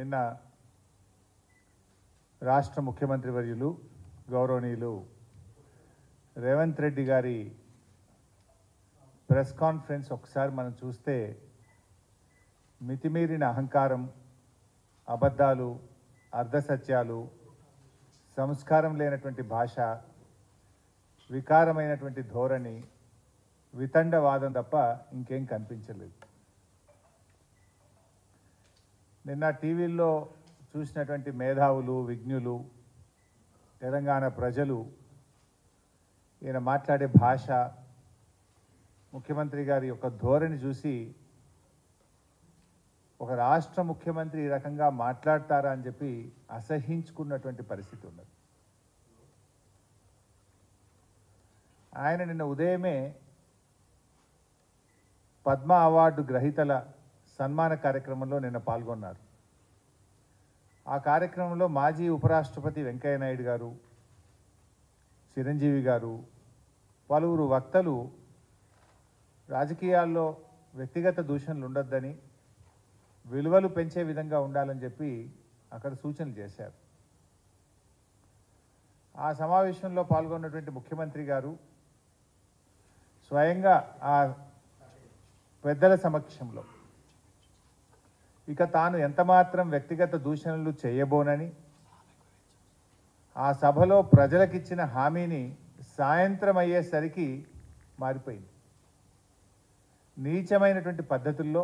నిన్న రాష్ట్ర ముఖ్యమంత్రి వర్యులు గౌరవనీయులు రేవంత్ రెడ్డి గారి ప్రెస్ కాన్ఫరెన్స్ ఒకసారి మనం చూస్తే మితిమీరిన అహంకారం, అబద్ధాలు, అర్ధసత్యాలు, సంస్కారం లేనటువంటి భాష, వికారమైనటువంటి ధోరణి, వితండవాదం తప్ప ఇంకేం కనిపించలేదు. నిన్న టీవీల్లో చూసినటువంటి మేధావులు, విజ్ఞులు, తెలంగాణ ప్రజలు ఈయన మాట్లాడే భాష, ముఖ్యమంత్రి గారి యొక్క ధోరణి చూసి ఒక రాష్ట్ర ముఖ్యమంత్రి ఈ రకంగా మాట్లాడతారా అని చెప్పి అసహించుకున్నటువంటి పరిస్థితి ఉన్నది. ఆయన నిన్న ఉదయమే పద్మ అవార్డు గ్రహీతల సన్మాన కార్యక్రమంలో నిన్న పాల్గొన్నారు. ఆ కార్యక్రమంలో మాజీ ఉపరాష్ట్రపతి వెంకయ్య నాయుడు గారు, చిరంజీవి గారు, పలువురు వక్తలు రాజకీయాల్లో వ్యక్తిగత దూషణలు ఉండొద్దని, విలువలు పెంచే విధంగా ఉండాలని చెప్పి అక్కడ సూచనలు చేశారు. ఆ సమావేశంలో పాల్గొన్నటువంటి ముఖ్యమంత్రి గారు స్వయంగా ఆ పెద్దల సమక్షంలో ఇక తాను ఎంతమాత్రం వ్యక్తిగత దూషణలు చేయబోనని, ఆ సభలో ప్రజలకిచ్చిన హామీని సాయంత్రం అయ్యేసరికి మారిపోయింది. నీచమైనటువంటి పద్ధతుల్లో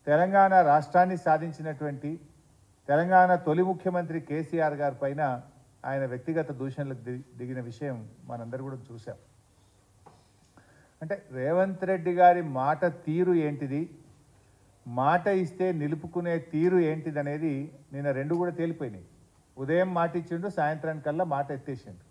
తెలంగాణ రాష్ట్రాన్ని సాధించినటువంటి తెలంగాణ తొలి ముఖ్యమంత్రి కేసీఆర్ గారి పైన ఆయన వ్యక్తిగత దూషణలకు దిగిన విషయం మనందరూ కూడా చూసాం. అంటే రేవంత్ రెడ్డి గారి మాట తీరు ఏంటిది, మాట ఇస్తే నిలుపుకునే తీరు ఏంటిది అనేది నిన్న రెండు కూడా తేలిపోయినాయి. ఉదయం మాట ఇచ్చిండు, సాయంత్రానికల్లా మాట ఎత్తేసిండు.